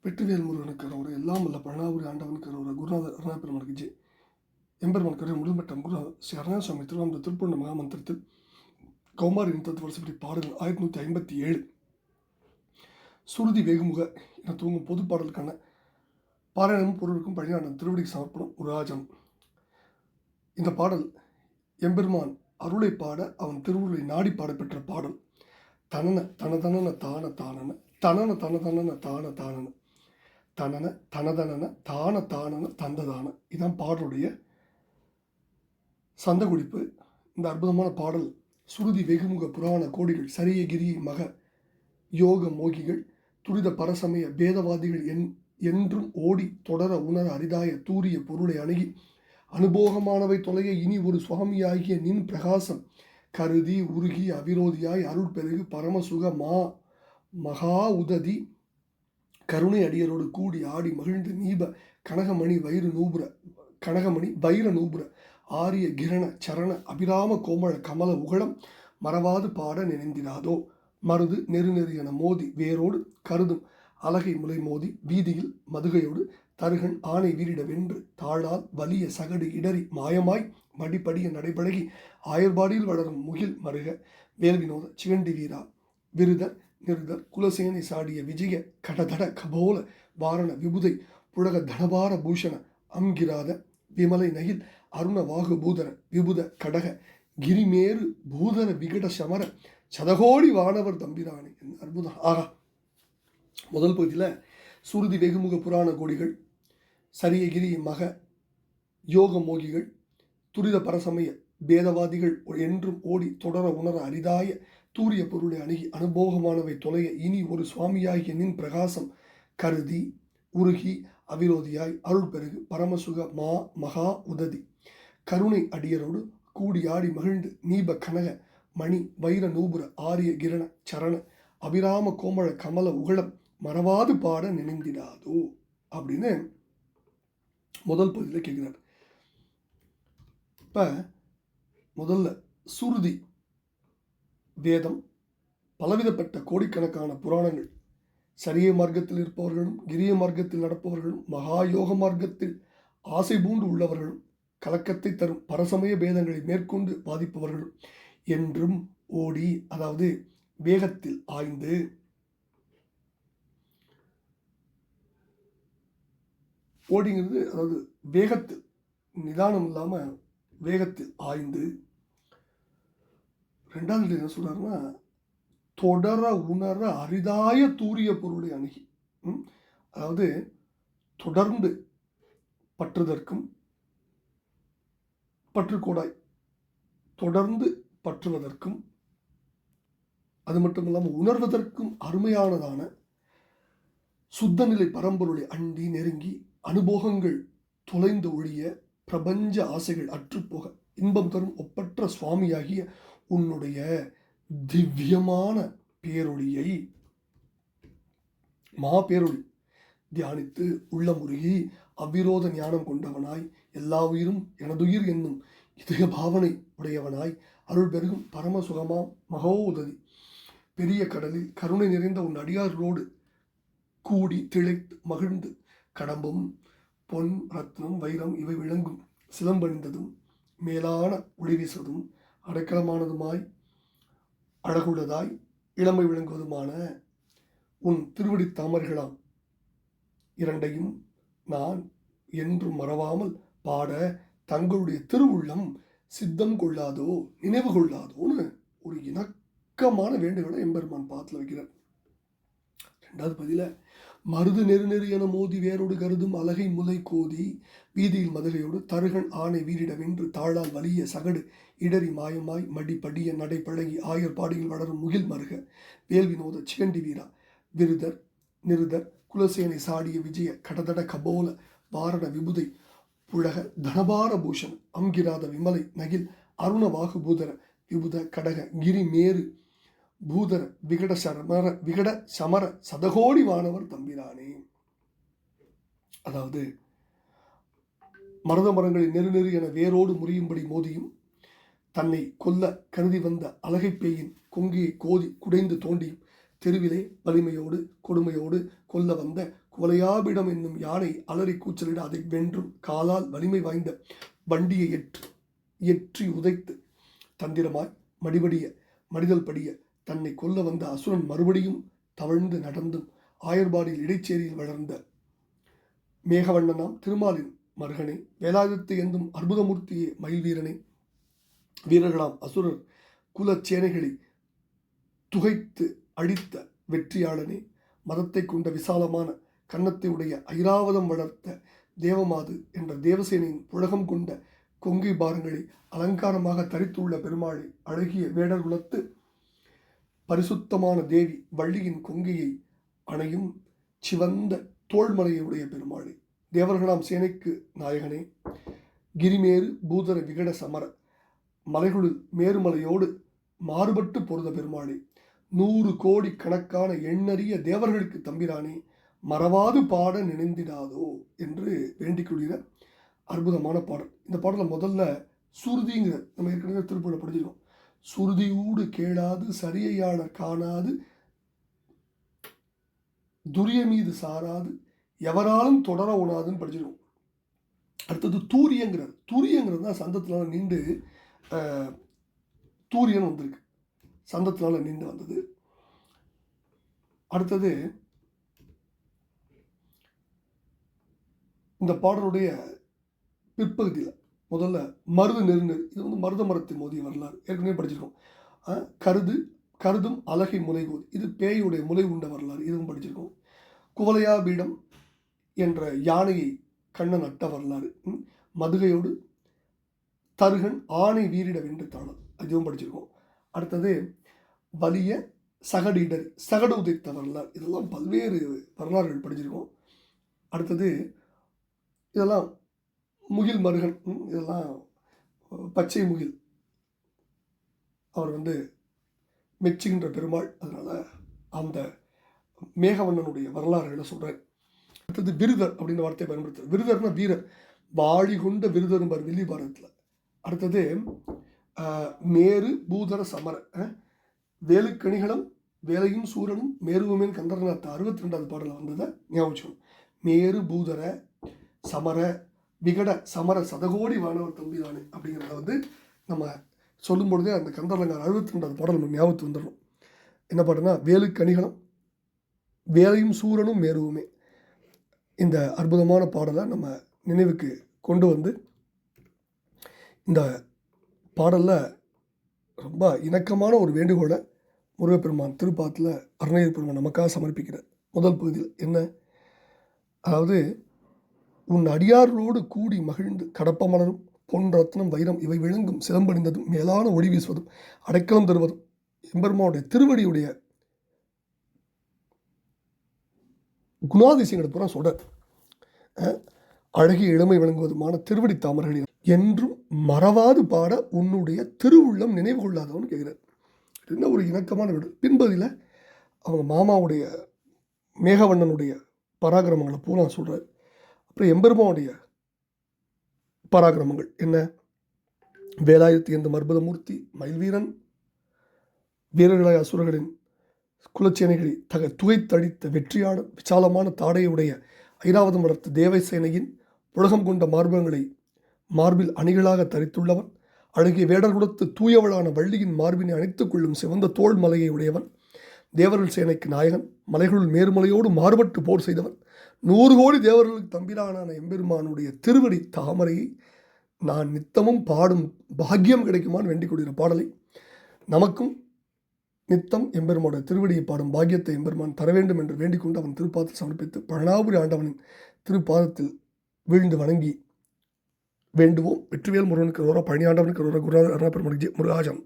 வெற்றிவேல் முருகனுக்கு ஒரு எல்லாம் வல்ல பழனாபுரி ஆண்டவனுக்கு ஒரு குருநாதர் அருணாபெருமனுக்கு ஜெய். எம்பெருமானுக்கு முதல்மட்டம் குரு ஸ்ரீ அருணாசுவாமி திருவாரூர் திருப்பூர்ண மகாமந்திரத்தில் கௌமாரின் தத்து வருஷப்படி பாடல்கள் 1157 சுருதி வேகுமுக என தூங்கும் பொது பாடலுக்கான பாராயணமும் பொருளுக்கும் பழியாண்டன் திருவடிக்கு சமர்ப்பணம் உராஜம். இந்த பாடல் எம்பெருமான் அருளை பாட அவன் திருவுருளை நாடி பாடப்பெற்ற பாடல். தனன தனதனன தான தானன தனன தனதனன தான தானன தனன தனதனன தான தானன தந்ததான. இதுதான் பாடலுடைய சந்த குறிப்பு. இந்த அற்புதமான பாடல் சுருதி வெகுமுக புராண கோடிகள் சரிய கிரி மக யோக மோகிகள் துரித பரசமய பேதவாதிகள் என்றும் ஓடி தொடர உணர அரிதாய தூரிய பொருளை அணுகி அனுபோகமானவை தொலைய இனி ஒரு சுவாமியாகிய நின் பிரகாசம் கருதி உருகி அவிரோதியாய் அருள் பெருகு பரமசுக மகா உததி கருணை அடியரோடு கூடி ஆடி மகிழ்ந்து நீப கனகமணி வைர நூபுர ஆரிய கிரண சரண அபிராம கோமள கமல உகளம் மறவாது பாட நினைந்திராதோ. மருது நெரு என மோதி வேரோடு கருதும் அலகை முலை மோதி வீதியில் மதுகையோடு தருகன் ஆணை வீரிட வென்று தாழால் வலிய சகடு இடறி மாயமாய் மடிப்படிய நடைபழகி ஆயர்பாடியில் வளரும் முகில் மருக வேல்வினோத சிகண்டி வீரா விருதர் நிருதர் குலசேனை சாடிய விஜய கடதட கபோல வாரண விபுதை புழக தனபார பூஷண அங்கிராத விமலை நகில் அருண வாகு பூதர விபுத கடக கிரிமேறு பூதர விகட சமர சதகோடி வானவர் தம்பிரானே. அற்புதம். ஆகா, முதல் பகுதியில் சுருதி வெகுமுக புராண கோடிகள் சரியகிரி மக யோக மோகிகள் துரித பரசமய பேதவாதிகள் என்றும் ஓடி தொடர உணர அரிதாய தூரிய பொருளை அணுகி அனுபோகமானவை தொலைய இனி ஒரு சுவாமியாகிய நின் பிரகாசம் கருதி உருகி அவிரோதியாய் அருள் பெருகு பரமசுக மகா உததி கருணை அடியரோடு கூடி ஆடி மகிழ்ந்து நீப கனக மணி வைர நூபுர ஆரிய கிரண சரண அபிராம கோமள கமல உகளம் மறவாது பாட நினைந்திடாதோ அப்படின்னு முதல் பகுதியில் கேட்கிறார். இப்போ முதல்ல சுருதி வேதம் பலவிதப்பட்ட கோடிக்கணக்கான புராணங்கள் சரிய மார்க்கத்தில் இருப்பவர்களும் கிரிய மார்க்கத்தில் நடப்பவர்களும் மகாயோக மார்க்கத்தில் ஆசை பூண்டு உள்ளவர்களும் கலக்கத்தை தரும் பரசமய பேதங்களை மேற்கொண்டு பாதிப்பவர்களும் என்றும் ஓடி, அதாவது வேகத்தில் ஆய்ந்து ஓடிங்கிறது அதாவது வேகத்தில் நிதானம் இல்லாமல் வேகத்தில் ஆய்ந்து. ரெண்டாவது என்ன சொல்றாருன்னா தொடர உணர அரிதாய தூரிய பொருளை அணுகி, அதாவது தொடர்ந்து பற்றுதற்கும் பற்றுக்கோடாய் தொடர்ந்து பற்றுவதற்கும் அது மட்டும் இல்லாமல் உணர்வதற்கும் அருமையானதான சுத்த நிலை பரம்பொருளை அண்டி நெருங்கி அனுபோகங்கள் தொலைந்து ஒழிய பிரபஞ்ச ஆசைகள் அற்றுப்போக இன்பம் தரும் ஒப்பற்ற சுவாமியாகிய உன்னுடைய திவ்யமான பேரொளியை பேரொளி தியானித்து உள்ளமுருகி அவ்விரோத ஞானம் கொண்டவனாய் எல்லா உயிரும் எனதுயிர் என்னும் இதய பாவனை உடையவனாய் அருள் பெருகும் பரம சுகமாம் மகோ உதவி பெரிய கடலில் கருணை நிறைந்த உன் அடியார்களோடு கூடி திளைத்து மகிழ்ந்து கடம்பும் பொன் ரத்னம் வைரம் இவை விளங்கும் சிலம்பணிந்ததும் மேலான ஒளி வீசுவதும் அடைக்கலமானதுமாய் அழகுள்ளதாய் இளமை விளங்குவதுமான உன் திருவடி தாமர்களாம் இரண்டையும் நான் என்றும் மறவாமல் பாட தங்களுடைய திருவுள்ளம் சித்தம் கொள்ளாதோ நினைவு கொள்ளாதோன்னு ஒரு இணக்கமான வேண்டுகளை எம்பெருமான் பாத்தில் வைக்கிறார். ரெண்டாவது பதில மருது நெரு என மோதி வேரோடு கருதும் அலகை முலை கோதி வீதியில் மதுகையோடு தருகன் ஆணை வீரிட வென்று தாழால் வலிய சகடு இடறி மாயமாய் மடி படிய நடை பழகி ஆயர்பாடியில் வளரும் முகில் மருக வேல்வினோத சிகண்டி வீரா விருதர் நிருதர் குலசேனை சாடிய விஜய கடதட கபோல வாரண விபுதை புழக தனபார பூஷன் அங்கிராத விமலை நகில் அருண வாகு பூதர விபுத கடக கிரி மேரு பூதர விகட சமர சதகோடி வானவர் தம்பிரானே. அதாவது மருத மரங்களில் நெரு என வேரோடு முறியும்படி மோதியும் தன்னை கொல்ல கருதி வந்த அலகை பேயின் கொங்கியை கோதி குடைந்து தோண்டியும் தெருவிலே வலிமையோடு கொடுமையோடு கொல்ல வந்த குவலையாபிடம் என்னும் யானை அலறி கூச்சலிட அதை வென்றும் காலால் வலிமை வாய்ந்த வண்டியை எற்றி உதைத்து தந்திரமாய் மடிதல் படிய தன்னை கொல்ல வந்த அசுரன் மறுபடியும் தவழ்ந்து நடந்தும் ஆயர்பாடியில் இடைச்சேரியில் வளர்ந்த மேகவண்ணனாம் திருமாலின் மருகனே, வேலாயுதத்தை எந்தும் அற்புதமூர்த்தியே, மயில் வீரனே, வீரர்களாம் அசுரர் குலச்சேனைகளை துகைத்து அடித்த வெற்றியாளனே, மதத்தை கொண்ட விசாலமான கன்னத்தை உடைய ஐராவதம் வளர்த்த தேவமாது என்ற தேவசேனையின் புழகம் கொண்ட கொங்கை பாரங்களை அலங்காரமாக தரித்துள்ள பெருமாளை, அழகிய வேடர் குலத்து பரிசுத்தமான தேவி வள்ளியின் கொங்கையை அணையும் சிவந்த தோள்மலையை உடைய பெருமாளை, தேவர்களாம் சேனைக்கு நாயகனே, கிரிமேறு பூதர விகட சமர மலைகளுள் மேருமலையோடு மாறுபட்டு பொருத பெருமாளே, 100 கோடி கணக்கான எண்ணறிய தேவர்களுக்கு தம்பிரானே, மறவாது பாட நினைந்திடாதோ என்று வேண்டிக் கொள்கிற அற்புதமான பாடல். இந்த பாடலில் முதல்ல சுருதிங்கிற நம்ம ஏற்கனவே திருப்பூரில் படிச்சிருக்கோம். சுருதியூடு கேளாது சரியையாளர் காணாது துரிய மீது சாராது எவராலும் தொடர உணாதுன்னு படிச்சிருக்கோம். அடுத்தது தூரியங்கிறது தான் சந்தத்தினால நீண்டு தூரியன் வந்திருக்கு, சந்தத்தினால நீண்டு வந்தது. அடுத்தது இந்த பாடலுடைய பிற்பகுதியில் முதல்ல மருது நெருநெரு, இது வந்து மருத மரத்தை மோதிய வரலாறு ஏற்கனவே படிச்சிருக்கோம். கருதும் அழகை முலைகோது, இது பேயுடைய முலை உண்ட வரலாறு, இதுவும் படிச்சிருக்கோம். குவலையாபீடம் என்ற யானையை கண்ணன் அட்ட வரலாறு, மதுகையோடு தருகன் ஆணை வீரிட வென்று தாளம், அதுவும் படிச்சிருக்கோம். அடுத்தது வலிய சகடு உதைத்த வரலாறு, இதெல்லாம் பல்வேறு வரலாறுகள் படிச்சிருக்கோம். அடுத்தது இதெல்லாம் முகில் மருகன், இதெல்லாம் பச்சை முகில் அவர் வந்து மெச்சுகின்ற பெருமாள், அதனால் அந்த மேகவண்ணனுடைய வரலாறுகளை சொல்கிறார். அடுத்தது விருதர் அப்படின்ற வார்த்தையை பயன்படுத்துகிறார். விருதர்னா வீரர், வாழி கொண்ட விருதரும்பார் வில்லி பாரதத்தில். அடுத்தது மேரு பூதர சமர, வேலுக்கணிகளும் வேலையும் சூரனும் மேருவுமேன் கந்தரநாத்த 62வது பாடலில் வந்ததை ஞாபகம். மேரு பூதர சமர விகட சமர சதகோடி வானவர் தம்பிதானே அப்படிங்கிறத வந்து நம்ம சொல்லும் பொழுதே அந்த கந்தரலங்கார் 62வது பாடல் நம்ம ஞாபகத்துக்கு வந்துடணும். என்ன பாட்டுன்னா, வேலுக்கணிகளும் வேலையும் சூரனும் மேருவுமே, இந்த அற்புதமான பாடலை நம்ம நினைவுக்கு கொண்டு வந்து இந்த பாடலில் ரொம்ப இணக்கமான ஒரு வேண்டுகோளை முருகப்பெருமான் திருப்பாத்தில் அருணகிரி பெருமான் நமக்காக சமர்ப்பிக்கிறார். முதல் பகுதியில் என்ன, அதாவது உன் அடியார்களோடு கூடி மகிழ்ந்து கடப்ப மலரும் பொன் ரத்னம் வைரம் இவை விளங்கும் சிலம்பணிந்ததும் மேலான ஒளி வீசுவதும் அடைக்கலம் தருவதும் எம்பெருமானுடைய திருவடியுடைய குணாதிசயங்களை பூரா சொல்கிறார். அழகிய இளமை விளங்குவதுமான திருவடி தாமர்களில் என்றும் மறவாது பாட உன்னுடைய திருவுள்ளம் நினைவு கொள்ளாதவன்னு கேட்குறார். என்ன ஒரு இணக்கமான வீடு. பின்பதில் அவங்க மாமாவுடைய மேகவண்ணனுடைய பராக்கிரமங்களை பூரா சொல்கிறார். அப்புறம் எம்பெருமானுடைய பராக்கிரமங்கள் என்ன, வேலாயுத்தி என்ற அற்புதமூர்த்தி, மயில்வீரன், வீரர்களாய அசுரர்களின் குலச்சேனைகளை துகைத்தடித்த வெற்றியாளர், விசாலமான தாடையுடைய ஐராவதம் வளர்த்த தேவசேனையின் புழகம் கொண்ட மார்பகங்களை மார்பில் அணிகளாக தரித்துள்ளவன், அழகிய வேடர் கொடுத்து தூயவளான வள்ளியின் மார்பினை அணைத்துக் கொள்ளும் சிவந்த தோல் மலையை உடையவன், தேவர்கள் சேனைக்கு நாயகன், மலைகளுள் மேருமலையோடு மாறுபட்டு போர் செய்தவன், 100 கோடி தேவர்களுக்கு தம்பிரானான எம்பெருமானுடைய திருவடி தாமரையை நான் நித்தமும் பாடும் பாக்கியம் கிடைக்குமான்னு வேண்டிக் கொள்கிற பாடலை நமக்கும் நித்தம் எம்பெருமானுடைய திருவடியை பாடும் பாக்கியத்தை எம்பெருமான் தர வேண்டும் என்று வேண்டிக் கொண்டு அவன் திருப்பாதத்தில் சமர்ப்பித்து பழனாபுரி ஆண்டவனின் திருப்பாதத்தில் வீழ்ந்து வணங்கி வேண்டுவோம். வெற்றிவேல் முருகனுக்கு ரோரா, பழனி ஆண்டவனுக்கு ரோரா, குரு அருணா பெருமாள் முருகாஜம்.